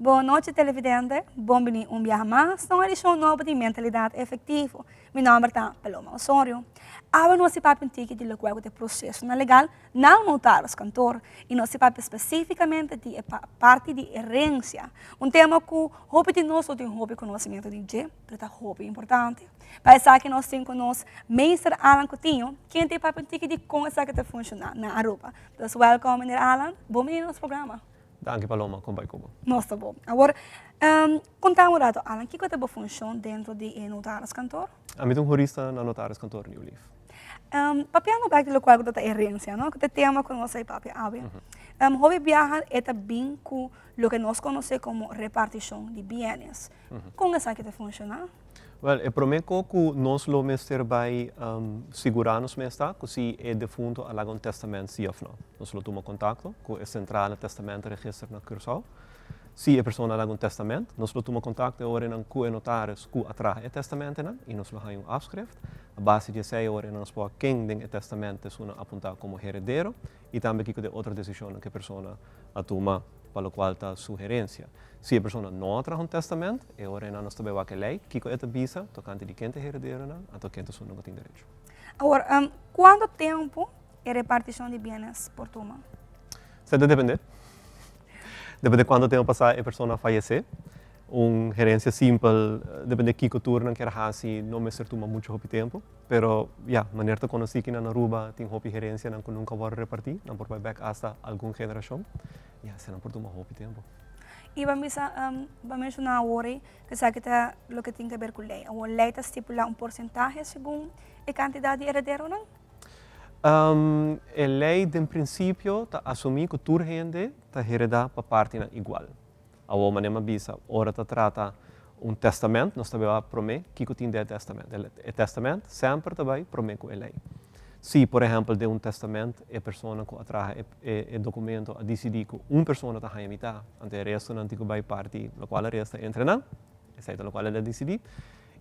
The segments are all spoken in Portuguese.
Boa noite, televidente. Bem-vindo a um viaje mais numa edição nova de Mentalidade Efetiva. Meu nome é Paloma Osorio. Agora nós vamos falar de lo que é processo legal não notários cantor e nós vamos especificamente de parte de herência. Tema que hobby de nós tem hobby conhecimento de G, mas é hobby importante. Para isso que nós temos conosco Meister Alan Coutinho, quem tem para de como isso que funciona na Aruba. Então, welcome, Mr. Alan. Bem-vindo ao nosso programa. Danke Paloma, kom bij komen. Nossa, bom. Agora, conta um pouco, Alan, o que é a função dentro de notários cantor? Ik ben een jurista na notaris kantoor Nieuw Lief. Papiano no back do qual da herência, não? Que tema com você papi ave. Hobby viajar é bem com o que nós conhecemos como repartição de bienes. Como é que funciona? Wel, ik probeer ook hoe nós lo meester bij seguranos meesta, così è defunto alla un testamento sia of no. Nós lo tomo contatto con il centrale testamento register na Curaçao. Si è persona alla un testamento, nós lo tomo contatto ora in cui notaris cu attrae il testamento na, e nós lo hai un afschrift. A base di 6 ore nós può quem ding il testamento sono appuntato come heredero e também que de outra decisão que a persona a toma para o qual está sugerência. Se a pessoa não traz testamento, é hora nós também vai que lei, que é a visa, tocante de quem é herdeiro, até quem não tem direito. Agora, quanto tempo é repartição de bienes por toma? Isso depende. Depende de quanto tempo passar a pessoa falecer. Uma gerência simples, depende de que turno que assim, não me serve muito pouco tempo, pero maneira de conhecer que na Aruba tem pouca gerência, não nunca vai repartir, não por back hasta alguma geração, se não por tomar pouco tempo. E vamos mencionar agora que sabe que o que tem a ver com a lei. A lei está estipulando porcentagem segundo a quantidade de herdeiro, não? A lei, de princípio, está assumir que toda gente está heredar para parte igual. A maneira bisa, ora te trata testamento, nós também promete que tem de testamento. O testamento sempre também promete com a lei. Se, por exemplo, de testamento, a pessoa que atrai o documento a decidir que uma pessoa está a imitar, ante o resto não tem que vai parte, no qual o resto entra não, é no qual ela decide.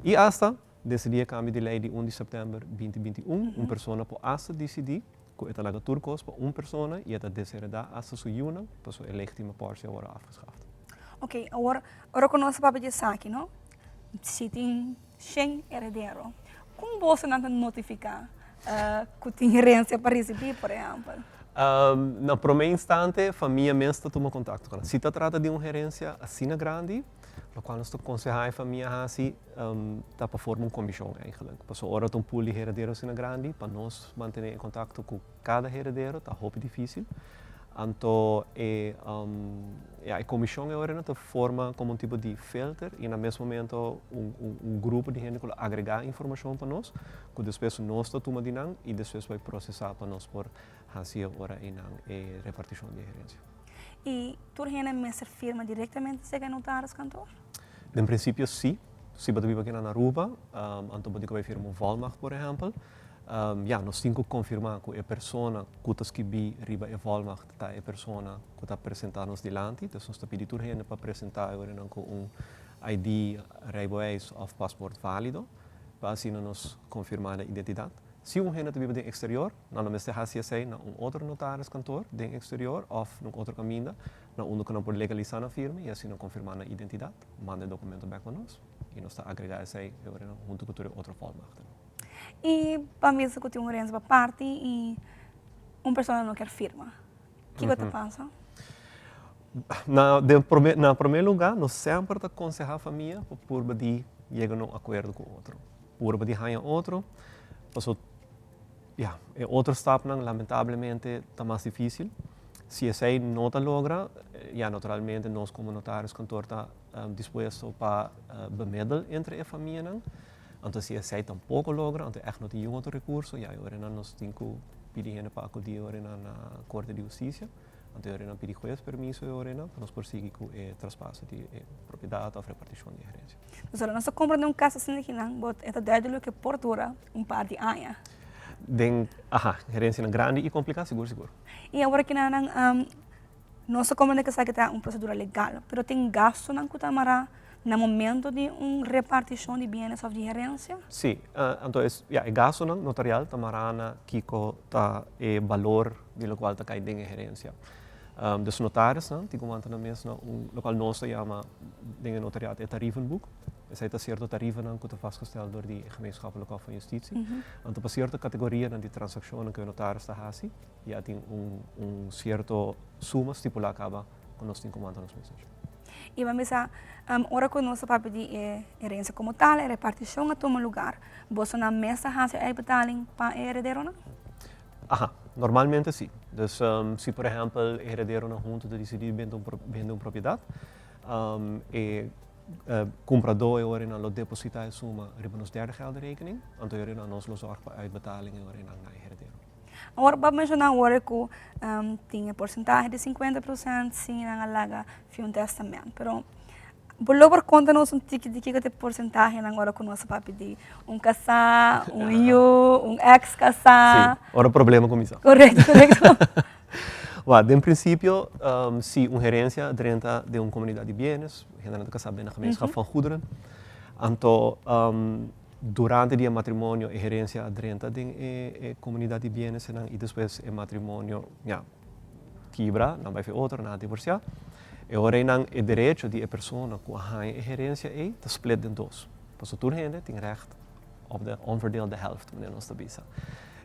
E hasta decidir a cambio de lei de 1 de setembro de 2021, uma pessoa pode decidir que é laga turcos para uma pessoa e ela deserdar hasta sua união, para sua legítima porção agora afgeschaft. Ok, agora conosco para de saque, não? Se tem 100 herdeiro, como você não notificar que tem herência para receber, por exemplo? No primeiro instante, a família mesmo toma contato com ela. Se trata de uma herência assim grande, no qual nós aconselhamos a família assim, para formar uma comissão, eigenlijk. Porque agora tem um pool de herdeiros assim grande, para nós manter em contato com cada herdeiro, está muito difícil. Então, a comissão agora forma como um tipo de filter e, no mesmo momento, grupo de gente que agregar informação para nós, que depois nós tomamos de nós e depois vai processar para nós por fazer agora em repartição de herência. E tu gente me firma diretamente se notários cantor? De princípio, sim. Se você vive aqui na Aruba, então você vai firmar volmacht, por exemplo. Nós temos que confirmar que a pessoa que está escrevendo riba a volmacht está a pessoa que está apresentando nos delante. Então, nós pedimos a gente para apresentar um ID, rijbewijs ou passaporte válido, para assim nós confirmar a identidade. Se um gente vive no exterior, não me está assim na outro notário cantor no exterior ou no outro caminho, na onde não pode legalizar a firma e assim não confirmar a identidade, manda o documento back para nós e nós está agregar isso aí junto com outra volmacht. E para mim, se eu tenho uma parte e uma pessoa não quer firma, o que você pensa? Na primeiro lugar, nós sempre aconselhamos a família para chegar a um acordo com o outro. Por ganhar outro, outro step, lamentavelmente, está mais difícil. Se essa não logra, naturalmente, nós como notários cantor está disposto para bemiddelen entre a família. Então, se essa tampouco logra, então echt não tem outro recurso, agora nós temos que pedir para acudir na Corte de Justiça. Então, agora nós pedimos juiz permisso para nós prosseguir com o traspasso de propriedade ou repartição de herência. Então, nós compreendemos um caso assim, mas é duidelijk que por dura par de anos. Herência grande e complicada, seguro. E agora que nós compreendemos que é uma procedura legal, mas tem gasto na Cutamara no momento de uma repartição de bens ou de herência? Sim, então o gasto notarial tamarana que está o valor de lo qual está caindo em herência. Dus notaris, die comanda na mesmo, local nós chama dingen notariaat het tarievenboek. Zij tasseert tarieven dan kunnen vastgesteld door die gemeenschappelijke hof van justitie. Want op een categorieën dan die transacties kun je notaris te hasi. Ja, die un cierto suma stipulada acaba con nos comanda nos mesmos. E vamos a ora com nossa papel de herança como tal, a repartição a toma lugar. Você na mesa hace a betaling para herdeiro não? Aha, normalmente sim. Dus se por exemplo herdeiro na junta de decidir vender propriedade, comprador horen aan lo deposita suma riba nos derde geldenrekening, anto horen aan ons lo zorg para uitbetaling horen aan na herdeiro. Agora, para mencionar agora que tinha porcentagem de 50% sim na laga foi um testamento, pero por conta nós tique de que porcentagem agora com nossa papi de casar, ex-casar. Sim, ora problema com isso. Correto. Well, in princípio, se uma gerência dentro de uma comunidade de bens, generalmente casado na gemeenschap van goederen, anto durante o matrimônio a gerência dentro de comunidade de bens e depois o matrimônio, quebra, não vai ser outro, não divorciar. E agora não é direito de a pessoa que a gerência é te split in dois. Pas o turgende tem recht op de onverdeelde helft, meneer ons te bisa.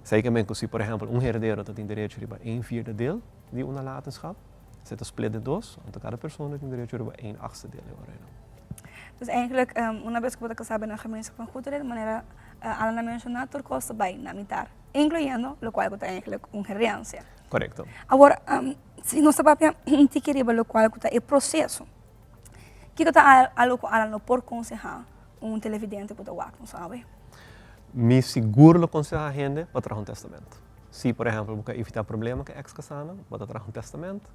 Zeker ben ik, por exemplo, herdeiro dat tem direito de 1/4 deel die nalatenschap, zit te split in dois, want cada persoon tem direito de 1/8 deel. Dus eigenlijk, uma vez que você casar na gemeenschap van goederen, de maneira Alana mencionar, tudo custa bem na mitad, incluindo o qual é eigenlijk gerência. Correcto. Agora, se nós sabemos que queria o qual é o processo, que está algo que Alana por aconselhar televidente que está não sabe? Me seguro aconselhar a gente para trazer testamento. Se, por exemplo, você evitar problema com ex-casana, bota trazer testamento.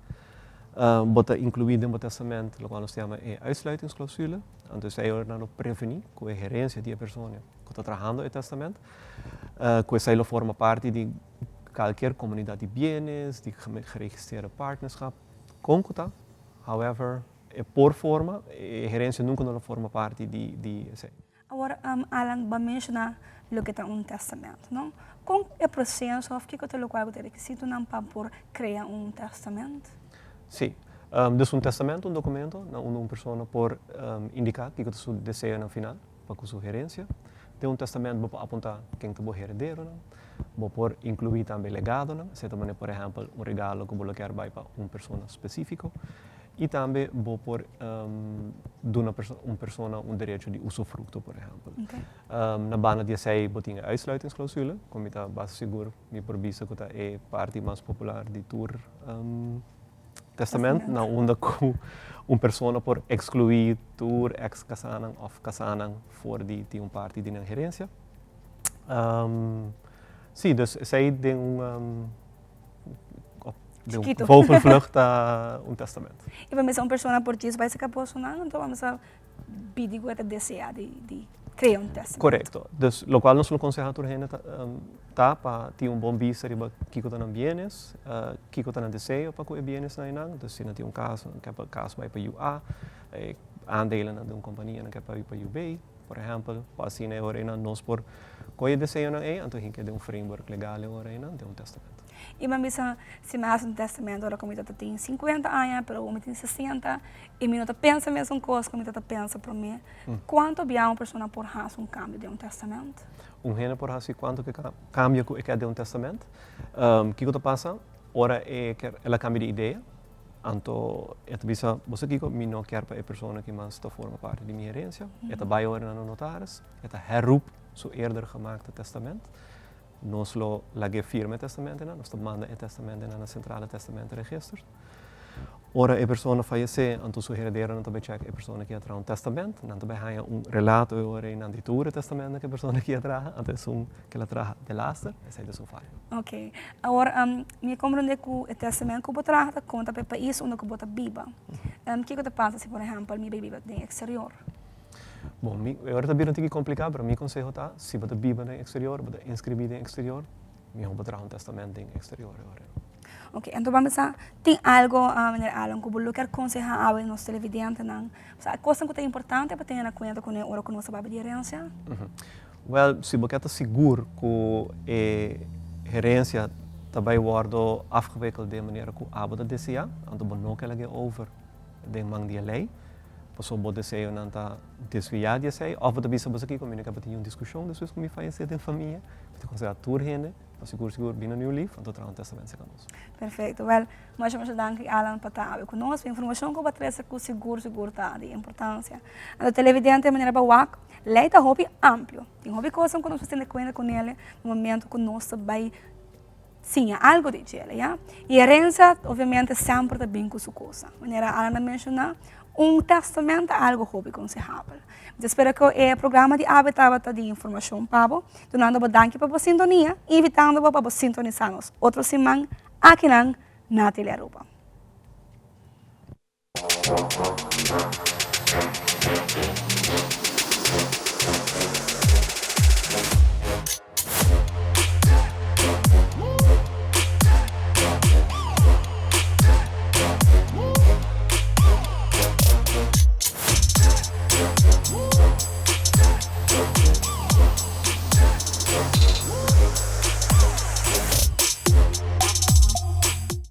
Bota incluir in het testament, lo qual nós chama é uitsluitingsclausule. Então, zij worden dan prevenir que a gerência de persoon que está trabajando el testamento, que zij forma parte de qualquer comunidade de bienes, de geregistreerde partnerschap, concuta. However, por forma, a gerência nunca não forma parte de zij. Agora, Alan vai mencionar o que é testamento, não? Com o processo, o que é o qual é requisito para criar testamento? Sim. Dus testamento, documento, uma pessoa por indicar que você deseja no final, para a sua gerência. Tem testamento para apontar quem que você herdeiro, não? Por incluir também legado, não? Se também, por exemplo, regalo que você quer para uma pessoa específica. E também por dar uma pessoa direito de usufruto, por exemplo. Okay. Na banda de zij botinha uitsluitingsclausule, como está bastante seguro, me probiso que é parte mais popular de tour testamento, na onde uma pessoa por excluir tour ex-casanang of casanang voor die parte de gerência. Sim, dus zij tem de um vogelvlucht testamento. E vamos a uma pessoa por isso vai se capocionar, então vamos a pedir que deseja de criar testamento. Correto. Dus lo qual nós aconselhamos a gente para ter bom vista de que está nos bienes, que está nos desejo para que bienes na inang. Dus se não tem caso, que é caso vai para UA, aandelen de uma companhia que é para UB, por exemplo, para assim é hora nós por que desejo na então a gente tem framework legal hora de testamento. E vamos se mais testamento, agora como eu tenho 50 anos, mas eu tenho 60, e eu não penso a mesma coisa como eu penso para mim. Quanto uma pessoa por fazer cambio de testamento? Gente por fazer quanto que cambia que é de testamento? Que passa? Ora ela cambia de ideia. Então, você que me não quer para a pessoa que mais forma parte de minha herência, vai agora no notaris, herroep zo eerder gemaakte testamento. Nós lo lage firme testamento, nós manda o testamento na centrale testamentenregister. Ora a pessoa falece, então o herdeiro não também checa a pessoa que entra testamento, não também há relato ora em antitura testamento que a pessoa que entra, então que ela traz de laster, essa é falha. Ok. Agora, me compreende que o testamento que eu trata conta para o país onde eu boto biba. O que passa se, por exemplo, minha biba tem exterior? Bom, agora está bem complicado, para mim conselho está, se você biba no exterior, você inscrever no exterior, eu vou trazer testamento no exterior agora. Ok, então vamos a tem algo Alan que eu quero aconselhar aos nossos televidentes, não? A coisa que é importante para ter na conta com o que nós sabemos de herência. Well, se você está seguro que a herência daarbij worden afgewikkeld de manier hoe abo dat is ja, en dan nog elke over de mang die lei. Bijvoorbeeld de CEO nanta desviar die sei, of de bisa aqui comigo que tem uma discussão, depois como faz ser em família, te considera tour hende, para seguro binnen nieuw lief, want dat er een testament se conosco. Perfeito. Well, mas eu danke Alan para estar conosco, informação que vai trazer com seguro tá de importância. A televidente maneira bawak, leita hobby amplo. Tem hobby coisa que nós temos conta com ele no momento que nós vai sim, algo de ele, ja? E herança, obviamente, sempre está bem com sua coisa. Maneira Alan mencionar testamento é algo hobby aconselhável. Eu espero que o programa de Habitat de informação para você. Donando a danke para a sintonia, invitando para sintonizar-nos outro semana aqui na Teleuropa.